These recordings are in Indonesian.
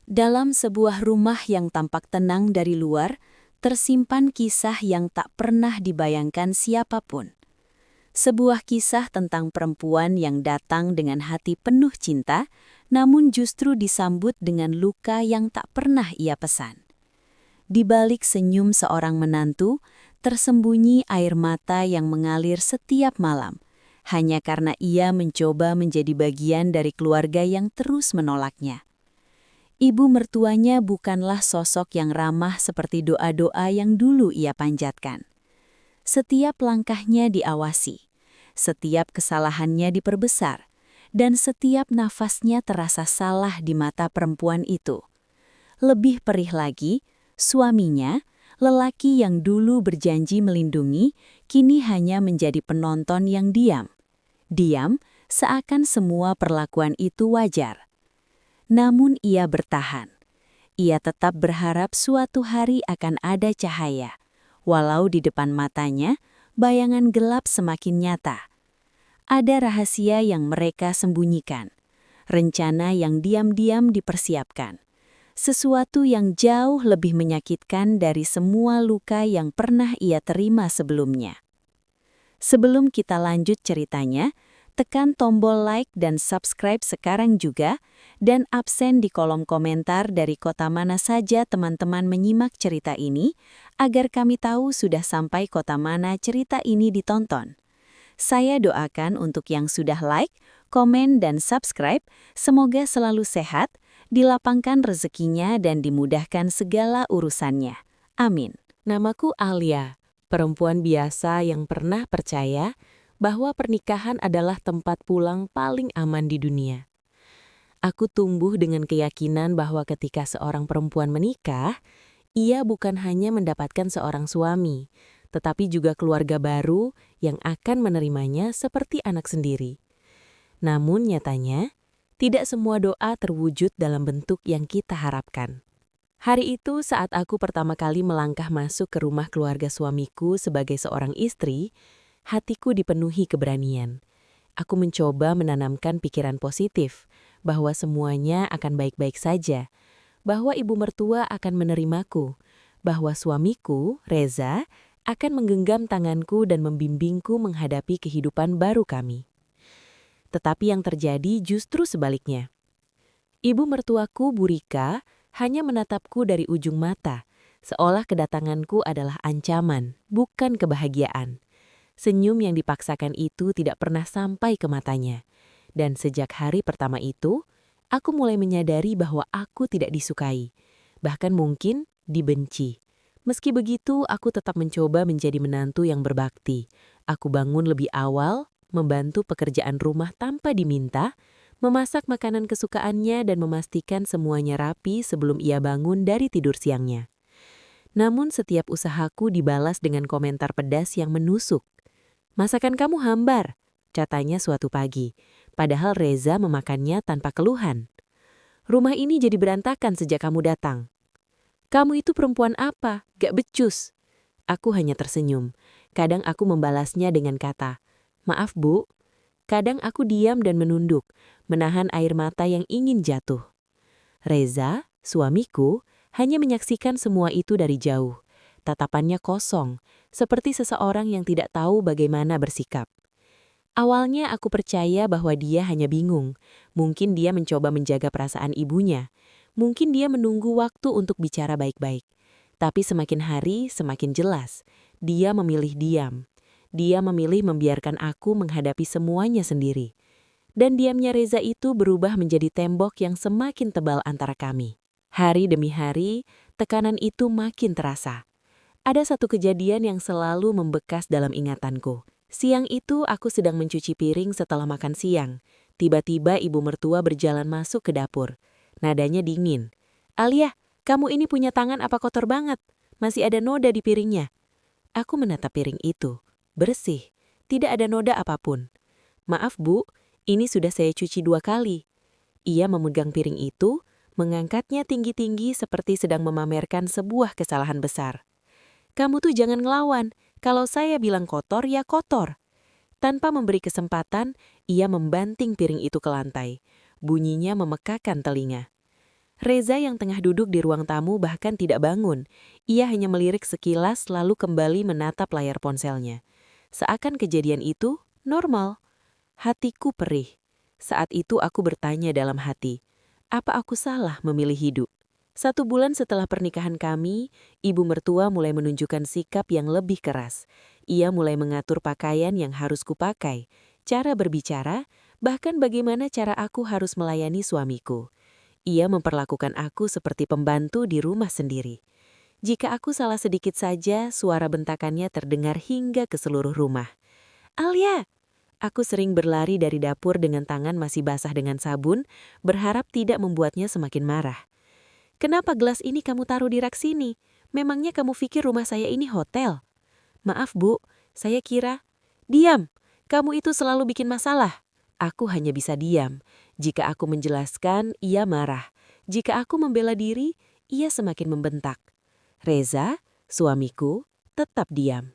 Dalam sebuah rumah yang tampak tenang dari luar, tersimpan kisah yang tak pernah dibayangkan siapapun. Sebuah kisah tentang perempuan yang datang dengan hati penuh cinta, namun justru disambut dengan luka yang tak pernah ia pesan. Di balik senyum seorang menantu, tersembunyi air mata yang mengalir setiap malam, hanya karena ia mencoba menjadi bagian dari keluarga yang terus menolaknya. Ibu mertuanya bukanlah sosok yang ramah seperti doa-doa yang dulu ia panjatkan. Setiap langkahnya diawasi, setiap kesalahannya diperbesar, dan setiap nafasnya terasa salah di mata perempuan itu. Lebih perih lagi, suaminya, lelaki yang dulu berjanji melindungi, kini hanya menjadi penonton yang diam. Diam, seakan semua perlakuan itu wajar. Namun ia bertahan. Ia tetap berharap suatu hari akan ada cahaya, walau di depan matanya, bayangan gelap semakin nyata. Ada rahasia yang mereka sembunyikan, rencana yang diam-diam dipersiapkan, sesuatu yang jauh lebih menyakitkan dari semua luka yang pernah ia terima sebelumnya. Sebelum kita lanjut ceritanya, tekan tombol like dan subscribe sekarang juga, dan absen di kolom komentar dari kota mana saja teman-teman menyimak cerita ini, agar kami tahu sudah sampai kota mana cerita ini ditonton. Saya doakan untuk yang sudah like, komen, dan subscribe, semoga selalu sehat, dilapangkan rezekinya dan dimudahkan segala urusannya. Amin. Namaku Alia, perempuan biasa yang pernah percaya bahwa pernikahan adalah tempat pulang paling aman di dunia. Aku tumbuh dengan keyakinan bahwa ketika seorang perempuan menikah, ia bukan hanya mendapatkan seorang suami, tetapi juga keluarga baru yang akan menerimanya seperti anak sendiri. Namun nyatanya, tidak semua doa terwujud dalam bentuk yang kita harapkan. Hari itu saat aku pertama kali melangkah masuk ke rumah keluarga suamiku sebagai seorang istri, hatiku dipenuhi keberanian. Aku mencoba menanamkan pikiran positif, bahwa semuanya akan baik-baik saja, bahwa ibu mertua akan menerimaku, bahwa suamiku, Reza, akan menggenggam tanganku dan membimbingku menghadapi kehidupan baru kami. Tetapi yang terjadi justru sebaliknya. Ibu mertuaku, Burika, hanya menatapku dari ujung mata, seolah kedatanganku adalah ancaman, bukan kebahagiaan. Senyum yang dipaksakan itu tidak pernah sampai ke matanya. Dan sejak hari pertama itu, aku mulai menyadari bahwa aku tidak disukai. Bahkan mungkin dibenci. Meski begitu, aku tetap mencoba menjadi menantu yang berbakti. Aku bangun lebih awal, membantu pekerjaan rumah tanpa diminta, memasak makanan kesukaannya dan memastikan semuanya rapi sebelum ia bangun dari tidur siangnya. Namun setiap usahaku dibalas dengan komentar pedas yang menusuk. "Masakan kamu hambar," katanya suatu pagi, padahal Reza memakannya tanpa keluhan. "Rumah ini jadi berantakan sejak kamu datang. Kamu itu perempuan apa? Gak becus." Aku hanya tersenyum. Kadang aku membalasnya dengan kata, "Maaf Bu." Kadang aku diam dan menunduk, menahan air mata yang ingin jatuh. Reza, suamiku, hanya menyaksikan semua itu dari jauh. Tatapannya kosong, seperti seseorang yang tidak tahu bagaimana bersikap. Awalnya aku percaya bahwa dia hanya bingung. Mungkin dia mencoba menjaga perasaan ibunya. Mungkin dia menunggu waktu untuk bicara baik-baik. Tapi semakin hari semakin jelas. Dia memilih diam. Dia memilih membiarkan aku menghadapi semuanya sendiri. Dan diamnya Reza itu berubah menjadi tembok yang semakin tebal antara kami. Hari demi hari, tekanan itu makin terasa. Ada satu kejadian yang selalu membekas dalam ingatanku. Siang itu aku sedang mencuci piring setelah makan siang. Tiba-tiba ibu mertua berjalan masuk ke dapur. Nadanya dingin. "Alia, kamu ini punya tangan apa kotor banget? Masih ada noda di piringnya." Aku menatap piring itu. Bersih. Tidak ada noda apapun. "Maaf Bu, ini sudah saya cuci 2 kali." Ia memegang piring itu, mengangkatnya tinggi-tinggi seperti sedang memamerkan sebuah kesalahan besar. "Kamu tuh jangan ngelawan, kalau saya bilang kotor ya kotor." Tanpa memberi kesempatan, ia membanting piring itu ke lantai. Bunyinya memekakan telinga. Reza yang tengah duduk di ruang tamu bahkan tidak bangun. Ia hanya melirik sekilas lalu kembali menatap layar ponselnya. Seakan kejadian itu normal. Hatiku perih. Saat itu aku bertanya dalam hati, apa aku salah memilih hidup? 1 bulan setelah pernikahan kami, ibu mertua mulai menunjukkan sikap yang lebih keras. Ia mulai mengatur pakaian yang harus kupakai, cara berbicara, bahkan bagaimana cara aku harus melayani suamiku. Ia memperlakukan aku seperti pembantu di rumah sendiri. Jika aku salah sedikit saja, suara bentakannya terdengar hingga ke seluruh rumah. Alia! Aku sering berlari dari dapur dengan tangan masih basah dengan sabun, berharap tidak membuatnya semakin marah. Kenapa gelas ini kamu taruh di rak sini? Memangnya kamu pikir rumah saya ini hotel? Maaf Bu, saya kira. Diam! Kamu itu selalu bikin masalah. Aku hanya bisa diam. Jika aku menjelaskan, ia marah. Jika aku membela diri, ia semakin membentak. Reza, suamiku, tetap diam.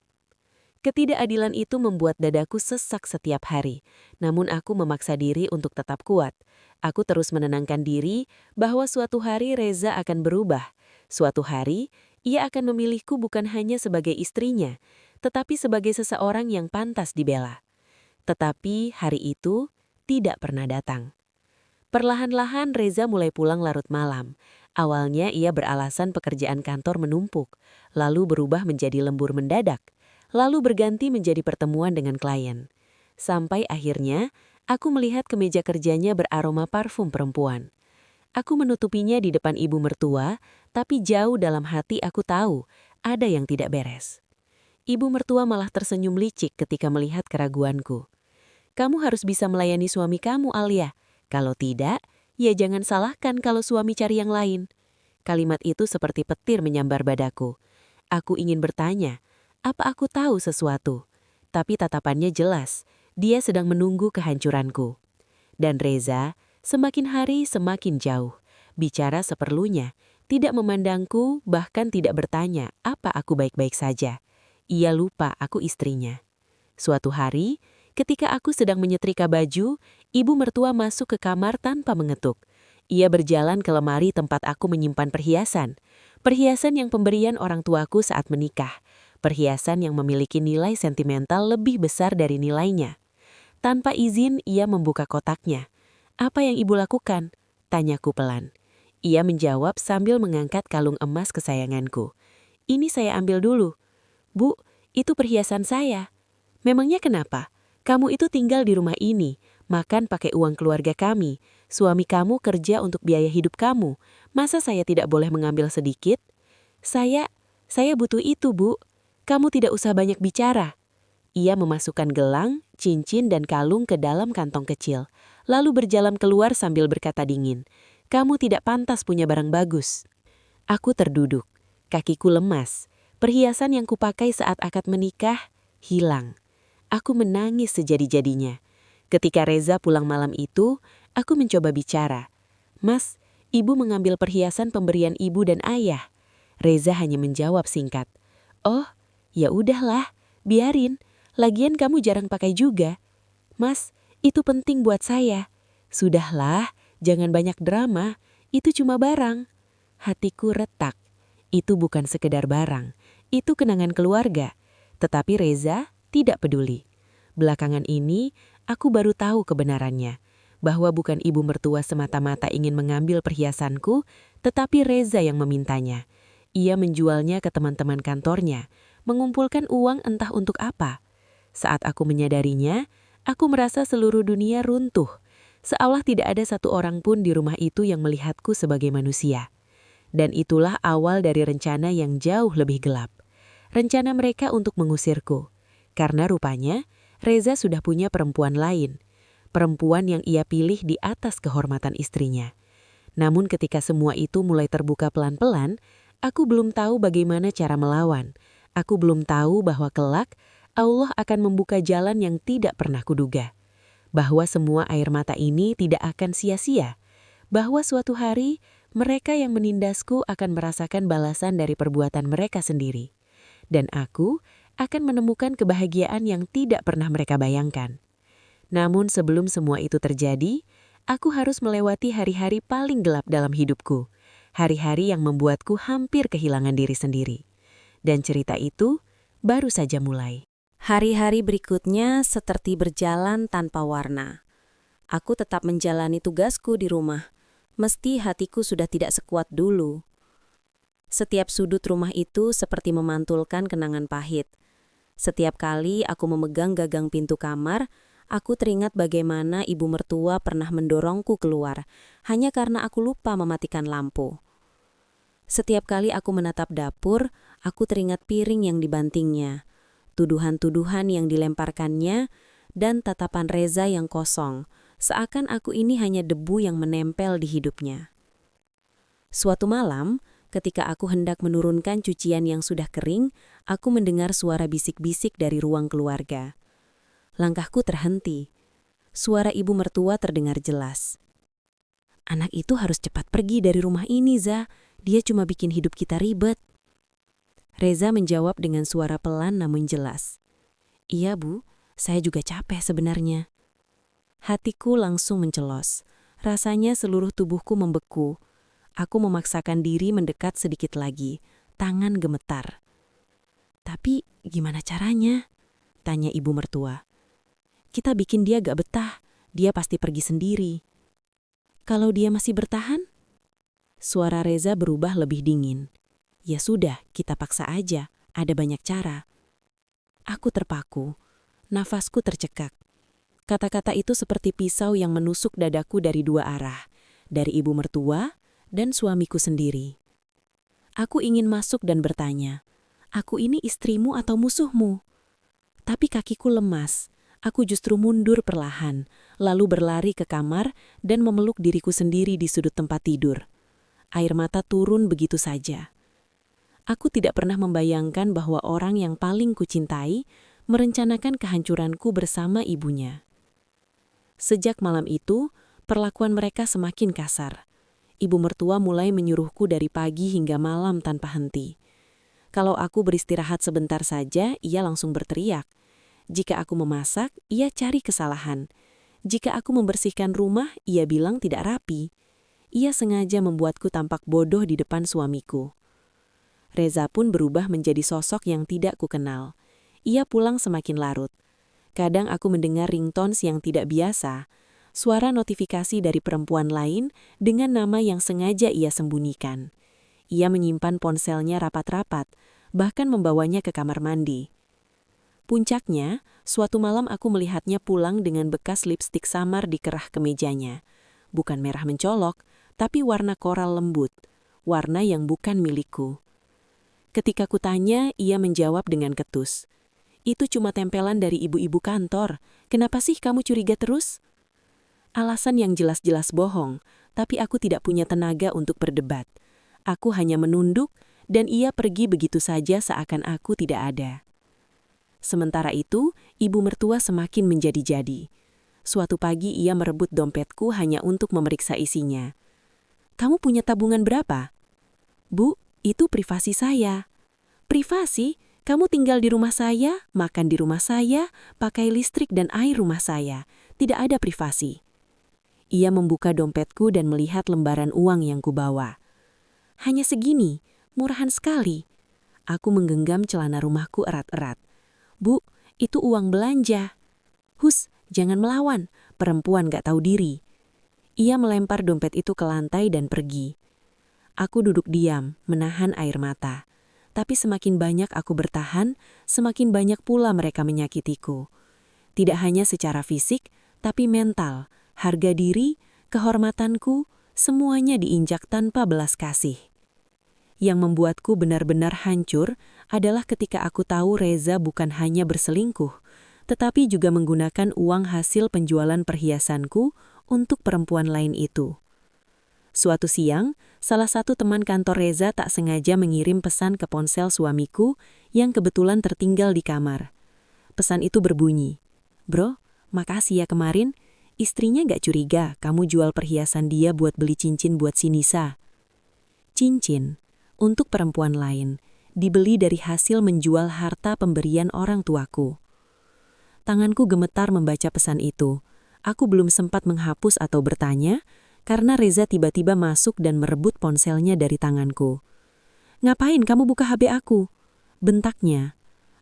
Ketidakadilan itu membuat dadaku sesak setiap hari. Namun aku memaksa diri untuk tetap kuat. Aku terus menenangkan diri bahwa suatu hari Reza akan berubah. Suatu hari, ia akan memilihku bukan hanya sebagai istrinya, tetapi sebagai seseorang yang pantas dibela. Tetapi hari itu tidak pernah datang. Perlahan-lahan Reza mulai pulang larut malam. Awalnya ia beralasan pekerjaan kantor menumpuk, lalu berubah menjadi lembur mendadak, lalu berganti menjadi pertemuan dengan klien. Sampai akhirnya, aku melihat kemeja kerjanya beraroma parfum perempuan. Aku menutupinya di depan ibu mertua, tapi jauh dalam hati aku tahu ada yang tidak beres. Ibu mertua malah tersenyum licik ketika melihat keraguanku. Kamu harus bisa melayani suami kamu, Alia. Kalau tidak, ya jangan salahkan kalau suami cari yang lain. Kalimat itu seperti petir menyambar badaku. Aku ingin bertanya, apa aku tahu sesuatu? Tapi tatapannya jelas, dia sedang menunggu kehancuranku. Dan Reza, semakin hari semakin jauh. Bicara seperlunya, tidak memandangku, bahkan tidak bertanya apa aku baik-baik saja. Ia lupa aku istrinya. Suatu hari, ketika aku sedang menyetrika baju, ibu mertua masuk ke kamar tanpa mengetuk. Ia berjalan ke lemari tempat aku menyimpan perhiasan. Perhiasan yang pemberian orang tuaku saat menikah. Perhiasan yang memiliki nilai sentimental lebih besar dari nilainya. Tanpa izin, ia membuka kotaknya. Apa yang ibu lakukan? Tanyaku pelan. Ia menjawab sambil mengangkat kalung emas kesayanganku. Ini saya ambil dulu. Bu, itu perhiasan saya. Memangnya kenapa? Kamu itu tinggal di rumah ini, makan pakai uang keluarga kami. Suami kamu kerja untuk biaya hidup kamu. Masa saya tidak boleh mengambil sedikit? Saya butuh itu, Bu. Kamu tidak usah banyak bicara. Ia memasukkan gelang, cincin, dan kalung ke dalam kantong kecil, lalu berjalan keluar sambil berkata dingin, "Kamu tidak pantas punya barang bagus." Aku terduduk, kakiku lemas. Perhiasan yang kupakai saat akad menikah hilang. Aku menangis sejadi-jadinya. Ketika Reza pulang malam itu, aku mencoba bicara. Mas, ibu mengambil perhiasan pemberian ibu dan ayah. Reza hanya menjawab singkat. Oh, ya udahlah, biarin. Lagian kamu jarang pakai juga. Mas, itu penting buat saya. Sudahlah, jangan banyak drama. Itu cuma barang. Hatiku retak. Itu bukan sekedar barang. Itu kenangan keluarga. Tetapi Reza tidak peduli. Belakangan ini, aku baru tahu kebenarannya. Bahwa bukan ibu mertua semata-mata ingin mengambil perhiasanku, tetapi Reza yang memintanya. Ia menjualnya ke teman-teman kantornya, mengumpulkan uang entah untuk apa. Saat aku menyadarinya, aku merasa seluruh dunia runtuh. Seolah tidak ada satu orang pun di rumah itu yang melihatku sebagai manusia. Dan itulah awal dari rencana yang jauh lebih gelap. Rencana mereka untuk mengusirku. Karena rupanya, Reza sudah punya perempuan lain. Perempuan yang ia pilih di atas kehormatan istrinya. Namun ketika semua itu mulai terbuka pelan-pelan, aku belum tahu bagaimana cara melawan. Aku belum tahu bahwa kelak, Allah akan membuka jalan yang tidak pernah kuduga. Bahwa semua air mata ini tidak akan sia-sia. Bahwa suatu hari, mereka yang menindasku akan merasakan balasan dari perbuatan mereka sendiri. Dan aku akan menemukan kebahagiaan yang tidak pernah mereka bayangkan. Namun sebelum semua itu terjadi, Aku harus melewati hari-hari paling gelap dalam hidupku. Hari-hari yang membuatku hampir kehilangan diri sendiri. Dan cerita itu baru saja mulai. Hari-hari berikutnya seperti berjalan tanpa warna. Aku tetap menjalani tugasku di rumah. Mesti hatiku sudah tidak sekuat dulu. Setiap sudut rumah itu seperti memantulkan kenangan pahit. Setiap kali aku memegang gagang pintu kamar, aku teringat bagaimana ibu mertua pernah mendorongku keluar, hanya karena aku lupa mematikan lampu. Setiap kali aku menatap dapur, aku teringat piring yang dibantingnya, tuduhan-tuduhan yang dilemparkannya, dan tatapan Reza yang kosong, seakan aku ini hanya debu yang menempel di hidupnya. Suatu malam, ketika aku hendak menurunkan cucian yang sudah kering, aku mendengar suara bisik-bisik dari ruang keluarga. Langkahku terhenti. Suara ibu mertua terdengar jelas. "Anak itu harus cepat pergi dari rumah ini, Za. Dia cuma bikin hidup kita ribet." Reza menjawab dengan suara pelan namun jelas. "Iya, Bu. Saya juga capek sebenarnya." Hatiku langsung mencelos. Rasanya seluruh tubuhku membeku. Aku memaksakan diri mendekat sedikit lagi. Tangan gemetar. "Tapi gimana caranya?" tanya ibu mertua. "Kita bikin dia gak betah. Dia pasti pergi sendiri." "Kalau dia masih bertahan?" Suara Reza berubah lebih dingin. "Ya sudah, kita paksa aja. Ada banyak cara." Aku terpaku. Nafasku tercekak. Kata-kata itu seperti pisau yang menusuk dadaku dari dua arah. Dari ibu mertua dan suamiku sendiri. Aku ingin masuk dan bertanya, "Aku ini istrimu atau musuhmu?" Tapi kakiku lemas. Aku justru mundur perlahan, lalu berlari ke kamar dan memeluk diriku sendiri di sudut tempat tidur. Air mata turun begitu saja. Aku tidak pernah membayangkan bahwa orang yang paling kucintai merencanakan kehancuranku bersama ibunya. Sejak malam itu, perlakuan mereka semakin kasar. Ibu mertua mulai menyuruhku dari pagi hingga malam tanpa henti. Kalau aku beristirahat sebentar saja, ia langsung berteriak. Jika aku memasak, ia cari kesalahan. Jika aku membersihkan rumah, ia bilang tidak rapi. Ia sengaja membuatku tampak bodoh di depan suamiku. Reza pun berubah menjadi sosok yang tidak kukenal. Ia pulang semakin larut. Kadang aku mendengar ringtones yang tidak biasa, suara notifikasi dari perempuan lain dengan nama yang sengaja ia sembunyikan. Ia menyimpan ponselnya rapat-rapat, bahkan membawanya ke kamar mandi. Puncaknya, suatu malam aku melihatnya pulang dengan bekas lipstik samar di kerah kemejanya. Bukan merah mencolok, tapi warna koral lembut, warna yang bukan milikku. Ketika kutanya, ia menjawab dengan ketus. "Itu cuma tempelan dari ibu-ibu kantor. Kenapa sih kamu curiga terus?" Alasan yang jelas-jelas bohong, tapi aku tidak punya tenaga untuk berdebat. Aku hanya menunduk, dan ia pergi begitu saja seakan aku tidak ada. Sementara itu, ibu mertua semakin menjadi-jadi. Suatu pagi ia merebut dompetku hanya untuk memeriksa isinya. "Kamu punya tabungan berapa?" "Bu, itu privasi saya." "Privasi? Kamu tinggal di rumah saya, makan di rumah saya, pakai listrik dan air rumah saya. Tidak ada privasi." Ia membuka dompetku dan melihat lembaran uang yang kubawa. "Hanya segini, murahan sekali." Aku menggenggam celana rumahku erat-erat. "Bu, itu uang belanja." "Hus, jangan melawan, perempuan gak tahu diri." Ia melempar dompet itu ke lantai dan pergi. Aku duduk diam, menahan air mata. Tapi semakin banyak aku bertahan, semakin banyak pula mereka menyakitiku. Tidak hanya secara fisik, tapi mental, harga diri, kehormatanku, semuanya diinjak tanpa belas kasih. Yang membuatku benar-benar hancur adalah ketika aku tahu Reza bukan hanya berselingkuh, tetapi juga menggunakan uang hasil penjualan perhiasanku untuk perempuan lain itu. Suatu siang, salah satu teman kantor Reza tak sengaja mengirim pesan ke ponsel suamiku yang kebetulan tertinggal di kamar. Pesan itu berbunyi, "Bro, makasih ya kemarin. Istrinya gak curiga kamu jual perhiasan dia buat beli cincin buat si Nisa." Cincin, untuk perempuan lain, dibeli dari hasil menjual harta pemberian orang tuaku. Tanganku gemetar membaca pesan itu. Aku belum sempat menghapus atau bertanya, karena Reza tiba-tiba masuk dan merebut ponselnya dari tanganku. "Ngapain kamu buka HP aku?" bentaknya.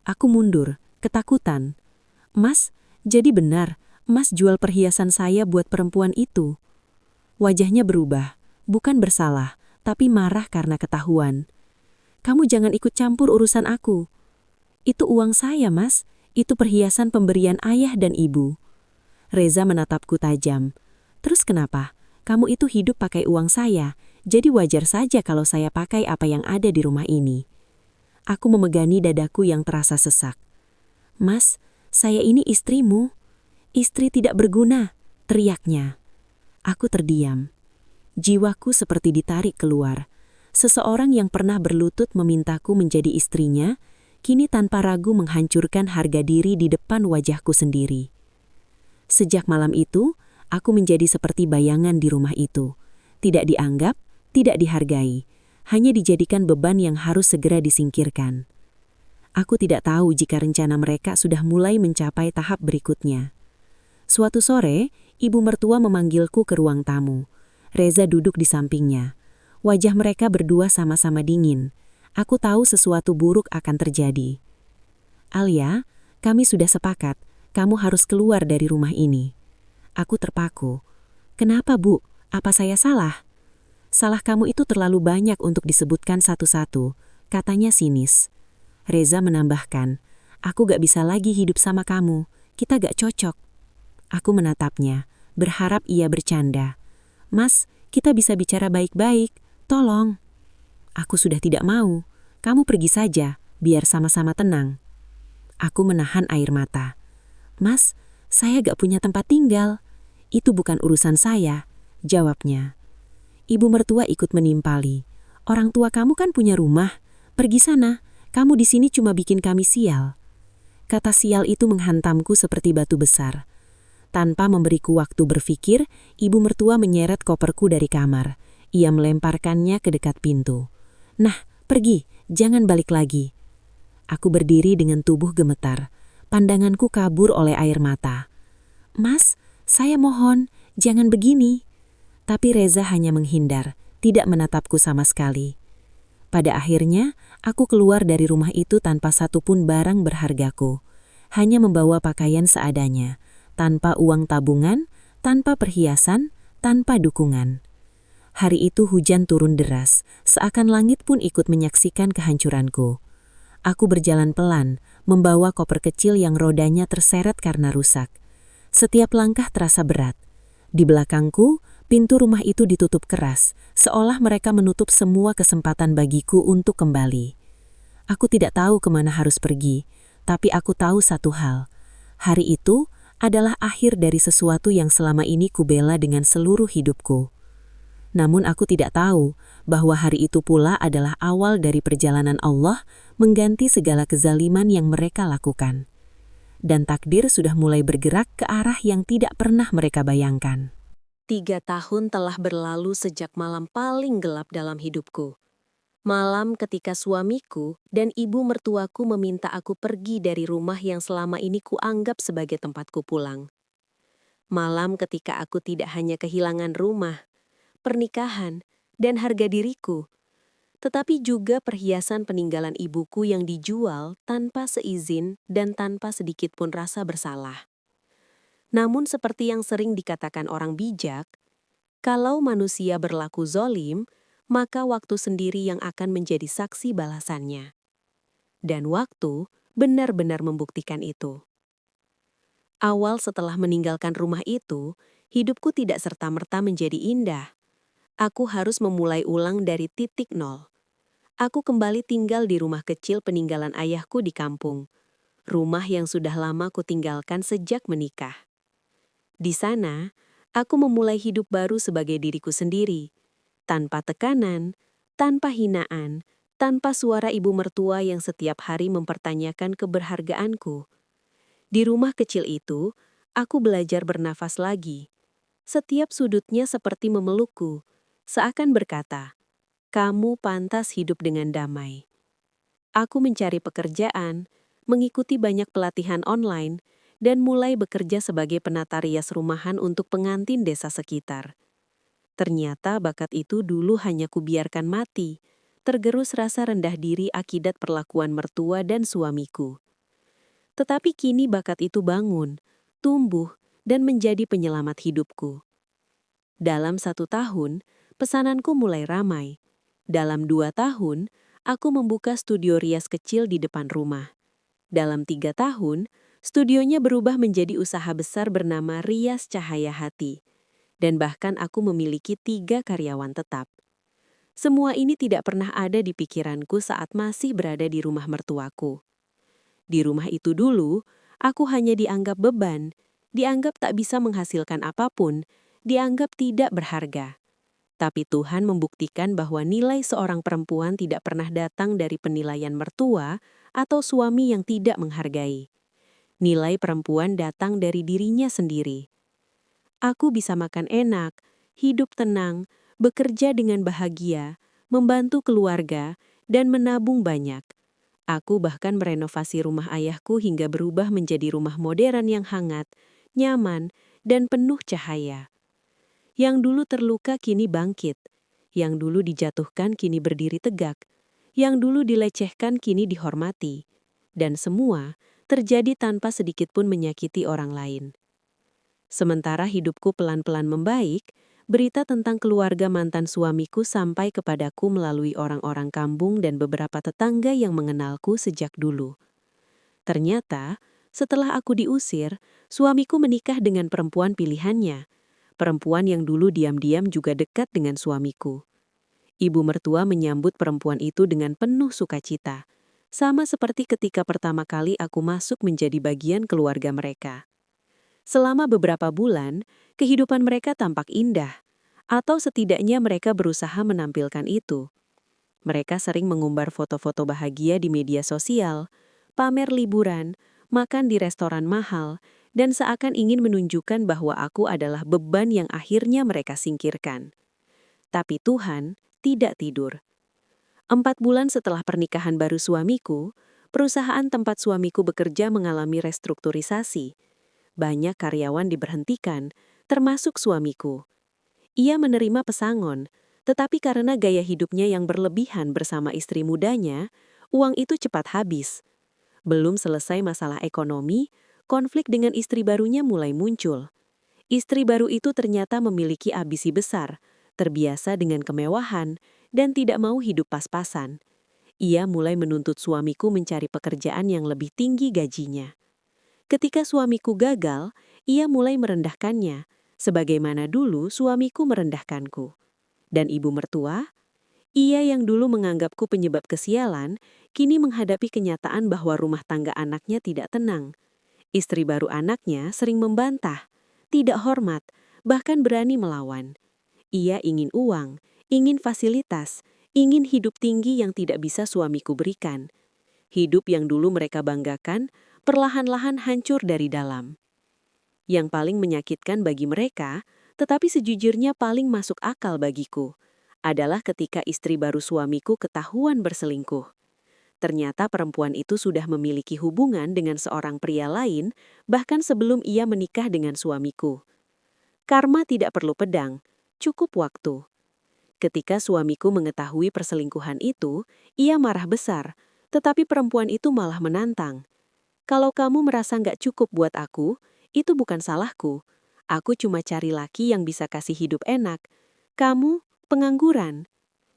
Aku mundur, ketakutan. "Mas, jadi benar, Mas jual perhiasan saya buat perempuan itu?" Wajahnya berubah, bukan bersalah, tapi marah karena ketahuan. "Kamu jangan ikut campur urusan aku. Itu uang saya, Mas. Itu perhiasan pemberian ayah dan ibu." Reza menatapku tajam. "Terus kenapa? Kamu itu hidup pakai uang saya, jadi wajar saja kalau saya pakai apa yang ada di rumah ini." Aku memegani dadaku yang terasa sesak. "Mas, saya ini istrimu. Istri tidak berguna," teriaknya. Aku terdiam. Jiwaku seperti ditarik keluar. Seseorang yang pernah berlutut memintaku menjadi istrinya, kini tanpa ragu menghancurkan harga diri di depan wajahku sendiri. Sejak malam itu, aku menjadi seperti bayangan di rumah itu. Tidak dianggap, tidak dihargai, hanya dijadikan beban yang harus segera disingkirkan. Aku tidak tahu jika rencana mereka sudah mulai mencapai tahap berikutnya. Suatu sore, ibu mertua memanggilku ke ruang tamu. Reza duduk di sampingnya. Wajah mereka berdua sama-sama dingin. Aku tahu sesuatu buruk akan terjadi. "Alia, kami sudah sepakat. Kamu harus keluar dari rumah ini." Aku terpaku. "Kenapa, Bu? Apa saya salah?" "Salah kamu itu terlalu banyak untuk disebutkan satu-satu," katanya sinis. Reza menambahkan, "Aku gak bisa lagi hidup sama kamu. Kita gak cocok." Aku menatapnya, berharap ia bercanda. "Mas, kita bisa bicara baik-baik. Tolong." "Aku sudah tidak mau. Kamu pergi saja, biar sama-sama tenang." Aku menahan air mata. "Mas, saya gak punya tempat tinggal." "Itu bukan urusan saya," jawabnya. Ibu mertua ikut menimpali. "Orang tua kamu kan punya rumah. Pergi sana, kamu di sini cuma bikin kami sial." Kata sial itu menghantamku seperti batu besar. Tanpa memberiku waktu berpikir, ibu mertua menyeret koperku dari kamar. Ia melemparkannya ke dekat pintu. "Nah, pergi, jangan balik lagi." Aku berdiri dengan tubuh gemetar. Pandanganku kabur oleh air mata. "Mas, saya mohon, jangan begini." Tapi Reza hanya menghindar, tidak menatapku sama sekali. Pada akhirnya, aku keluar dari rumah itu tanpa satupun barang berhargaku. Hanya membawa pakaian seadanya, tanpa uang tabungan, tanpa perhiasan, tanpa dukungan. Hari itu hujan turun deras, seakan langit pun ikut menyaksikan kehancuranku. Aku berjalan pelan, membawa koper kecil yang rodanya terseret karena rusak. Setiap langkah terasa berat. Di belakangku, pintu rumah itu ditutup keras, seolah mereka menutup semua kesempatan bagiku untuk kembali. Aku tidak tahu kemana harus pergi, tapi aku tahu satu hal. Hari itu adalah akhir dari sesuatu yang selama ini kubela dengan seluruh hidupku. Namun aku tidak tahu bahwa hari itu pula adalah awal dari perjalanan Allah mengganti segala kezaliman yang mereka lakukan. Dan takdir sudah mulai bergerak ke arah yang tidak pernah mereka bayangkan. 3 tahun telah berlalu sejak malam paling gelap dalam hidupku. Malam ketika suamiku dan ibu mertuaku meminta aku pergi dari rumah yang selama ini kuanggap sebagai tempatku pulang. Malam ketika aku tidak hanya kehilangan rumah, pernikahan, dan harga diriku, tetapi juga perhiasan peninggalan ibuku yang dijual tanpa seizin dan tanpa sedikit pun rasa bersalah. Namun seperti yang sering dikatakan orang bijak, kalau manusia berlaku zolim, maka waktu sendiri yang akan menjadi saksi balasannya. Dan waktu benar-benar membuktikan itu. Awal setelah meninggalkan rumah itu, hidupku tidak serta-merta menjadi indah. Aku harus memulai ulang dari titik nol. Aku kembali tinggal di rumah kecil peninggalan ayahku di kampung. Rumah yang sudah lama kutinggalkan sejak menikah. Di sana, aku memulai hidup baru sebagai diriku sendiri. Tanpa tekanan, tanpa hinaan, tanpa suara ibu mertua yang setiap hari mempertanyakan keberhargaanku. Di rumah kecil itu, aku belajar bernafas lagi. Setiap sudutnya seperti memelukku, seakan berkata, "Kamu pantas hidup dengan damai." Aku mencari pekerjaan, mengikuti banyak pelatihan online, dan mulai bekerja sebagai penata rias rumahan untuk pengantin desa sekitar. Ternyata bakat itu dulu hanya kubiarkan mati, tergerus rasa rendah diri akibat perlakuan mertua dan suamiku. Tetapi kini bakat itu bangun, tumbuh, dan menjadi penyelamat hidupku. Dalam 1 tahun, pesananku mulai ramai. Dalam 2 tahun, aku membuka studio rias kecil di depan rumah. Dalam 3 tahun, studionya berubah menjadi usaha besar bernama Rias Cahaya Hati. Dan bahkan aku memiliki 3 karyawan tetap. Semua ini tidak pernah ada di pikiranku saat masih berada di rumah mertuaku. Di rumah itu dulu, aku hanya dianggap beban, dianggap tak bisa menghasilkan apapun, dianggap tidak berharga. Tapi Tuhan membuktikan bahwa nilai seorang perempuan tidak pernah datang dari penilaian mertua atau suami yang tidak menghargai. Nilai perempuan datang dari dirinya sendiri. Aku bisa makan enak, hidup tenang, bekerja dengan bahagia, membantu keluarga, dan menabung banyak. Aku bahkan merenovasi rumah ayahku hingga berubah menjadi rumah modern yang hangat, nyaman, dan penuh cahaya. Yang dulu terluka kini bangkit, yang dulu dijatuhkan kini berdiri tegak, yang dulu dilecehkan kini dihormati, dan semua terjadi tanpa sedikitpun menyakiti orang lain. Sementara hidupku pelan-pelan membaik, berita tentang keluarga mantan suamiku sampai kepadaku melalui orang-orang kampung dan beberapa tetangga yang mengenalku sejak dulu. Ternyata, setelah aku diusir, suamiku menikah dengan perempuan pilihannya, perempuan yang dulu diam-diam juga dekat dengan suamiku. Ibu mertua menyambut perempuan itu dengan penuh sukacita, sama seperti ketika pertama kali aku masuk menjadi bagian keluarga mereka. Selama beberapa bulan, kehidupan mereka tampak indah, atau setidaknya mereka berusaha menampilkan itu. Mereka sering mengumbar foto-foto bahagia di media sosial, pamer liburan, makan di restoran mahal, dan seakan ingin menunjukkan bahwa aku adalah beban yang akhirnya mereka singkirkan. Tapi Tuhan tidak tidur. 4 bulan setelah pernikahan baru suamiku, perusahaan tempat suamiku bekerja mengalami restrukturisasi. Banyak karyawan diberhentikan, termasuk suamiku. Ia menerima pesangon, tetapi karena gaya hidupnya yang berlebihan bersama istri mudanya, uang itu cepat habis. Belum selesai masalah ekonomi, konflik dengan istri barunya mulai muncul. Istri baru itu ternyata memiliki ambisi besar, terbiasa dengan kemewahan, dan tidak mau hidup pas-pasan. Ia mulai menuntut suamiku mencari pekerjaan yang lebih tinggi gajinya. Ketika suamiku gagal, ia mulai merendahkannya, sebagaimana dulu suamiku merendahkanku. Dan ibu mertua, ia yang dulu menganggapku penyebab kesialan, kini menghadapi kenyataan bahwa rumah tangga anaknya tidak tenang. Istri baru anaknya sering membantah, tidak hormat, bahkan berani melawan. Ia ingin uang, ingin fasilitas, ingin hidup tinggi yang tidak bisa suamiku berikan. Hidup yang dulu mereka banggakan, perlahan-lahan hancur dari dalam. Yang paling menyakitkan bagi mereka, tetapi sejujurnya paling masuk akal bagiku, adalah ketika istri baru suamiku ketahuan berselingkuh. Ternyata perempuan itu sudah memiliki hubungan dengan seorang pria lain, bahkan sebelum ia menikah dengan suamiku. Karma tidak perlu pedang, cukup waktu. Ketika suamiku mengetahui perselingkuhan itu, ia marah besar, tetapi perempuan itu malah menantang. Kalau kamu merasa nggak cukup buat aku, itu bukan salahku. Aku cuma cari laki yang bisa kasih hidup enak. Kamu, pengangguran.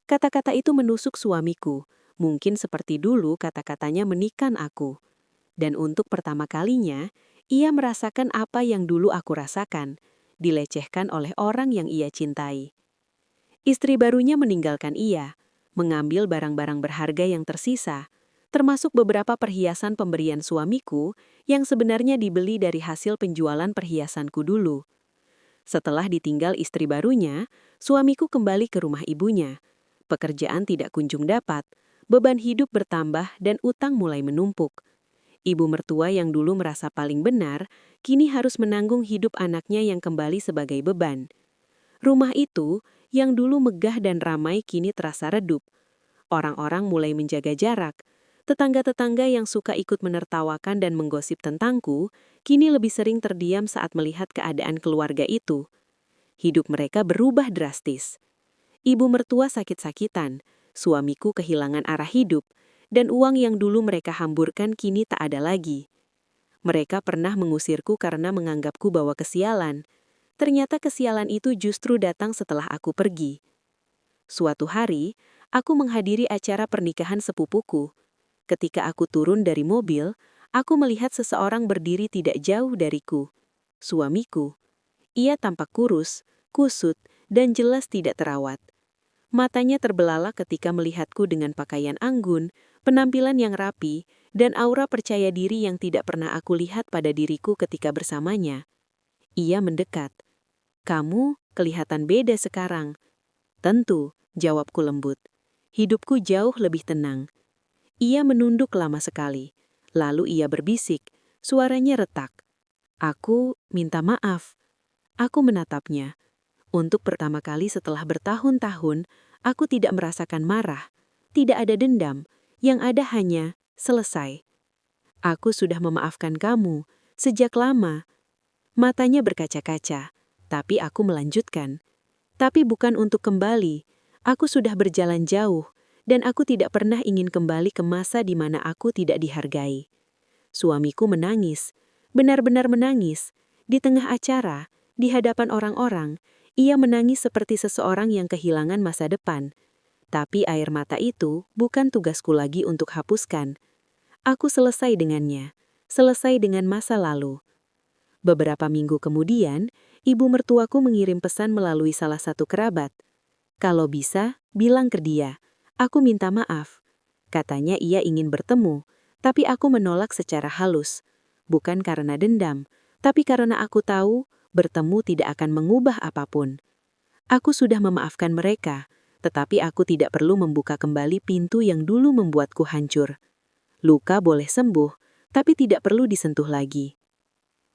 Kata-kata itu menusuk suamiku. Mungkin seperti dulu kata-katanya menikam aku. Dan untuk pertama kalinya, ia merasakan apa yang dulu aku rasakan. Dilecehkan oleh orang yang ia cintai. Istri barunya meninggalkan ia, mengambil barang-barang berharga yang tersisa, termasuk beberapa perhiasan pemberian suamiku yang sebenarnya dibeli dari hasil penjualan perhiasanku dulu. Setelah ditinggal istri barunya, suamiku kembali ke rumah ibunya. Pekerjaan tidak kunjung dapat, beban hidup bertambah dan utang mulai menumpuk. Ibu mertua yang dulu merasa paling benar, kini harus menanggung hidup anaknya yang kembali sebagai beban. Rumah itu, yang dulu megah dan ramai kini terasa redup. Orang-orang mulai menjaga jarak. Tetangga-tetangga yang suka ikut menertawakan dan menggosip tentangku, kini lebih sering terdiam saat melihat keadaan keluarga itu. Hidup mereka berubah drastis. Ibu mertua sakit-sakitan, suamiku kehilangan arah hidup, dan uang yang dulu mereka hamburkan kini tak ada lagi. Mereka pernah mengusirku karena menganggapku bawa kesialan. Ternyata kesialan itu justru datang setelah aku pergi. Suatu hari, aku menghadiri acara pernikahan sepupuku. Ketika aku turun dari mobil, aku melihat seseorang berdiri tidak jauh dariku. Suamiku. Ia tampak kurus, kusut, dan jelas tidak terawat. Matanya terbelalak ketika melihatku dengan pakaian anggun, penampilan yang rapi, dan aura percaya diri yang tidak pernah aku lihat pada diriku ketika bersamanya. Ia mendekat. "Kamu kelihatan beda sekarang." "Tentu," jawabku lembut. "Hidupku jauh lebih tenang." Ia menunduk lama sekali. Lalu ia berbisik, suaranya retak. "Aku minta maaf." Aku menatapnya. Untuk pertama kali setelah bertahun-tahun, aku tidak merasakan marah. Tidak ada dendam, yang ada hanya selesai. "Aku sudah memaafkan kamu, sejak lama." Matanya berkaca-kaca, tapi aku melanjutkan. "Tapi bukan untuk kembali. Aku sudah berjalan jauh, dan aku tidak pernah ingin kembali ke masa di mana aku tidak dihargai." Suamiku menangis, benar-benar menangis. Di tengah acara, di hadapan orang-orang, ia menangis seperti seseorang yang kehilangan masa depan. Tapi air mata itu bukan tugasku lagi untuk hapuskan. Aku selesai dengannya, selesai dengan masa lalu. Beberapa minggu kemudian, ibu mertuaku mengirim pesan melalui salah satu kerabat. "Kalau bisa, bilang ke dia, aku minta maaf." Katanya ia ingin bertemu, tapi aku menolak secara halus. Bukan karena dendam, tapi karena aku tahu bertemu tidak akan mengubah apapun. Aku sudah memaafkan mereka, tetapi aku tidak perlu membuka kembali pintu yang dulu membuatku hancur. Luka boleh sembuh, tapi tidak perlu disentuh lagi.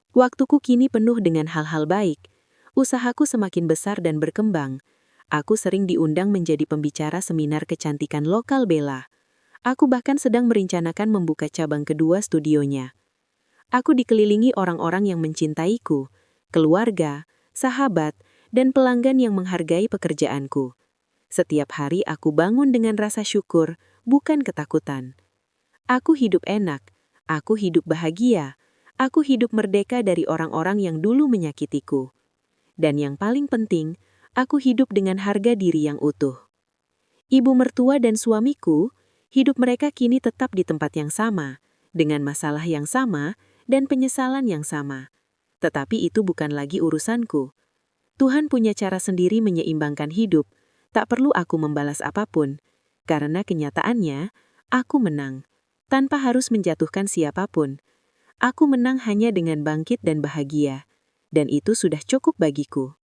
Waktuku kini penuh dengan hal-hal baik. Usahaku semakin besar dan berkembang. Aku sering diundang menjadi pembicara seminar kecantikan lokal Bella. Aku bahkan sedang merencanakan membuka cabang kedua studionya. Aku dikelilingi orang-orang yang mencintaiku, keluarga, sahabat, dan pelanggan yang menghargai pekerjaanku. Setiap hari aku bangun dengan rasa syukur, bukan ketakutan. Aku hidup enak, aku hidup bahagia, aku hidup merdeka dari orang-orang yang dulu menyakitiku. Dan yang paling penting, aku hidup dengan harga diri yang utuh. Ibu mertua dan suamiku, hidup mereka kini tetap di tempat yang sama, dengan masalah yang sama, dan penyesalan yang sama. Tetapi itu bukan lagi urusanku. Tuhan punya cara sendiri menyeimbangkan hidup, tak perlu aku membalas apapun. Karena kenyataannya, aku menang. Tanpa harus menjatuhkan siapapun. Aku menang hanya dengan bangkit dan bahagia. Dan itu sudah cukup bagiku.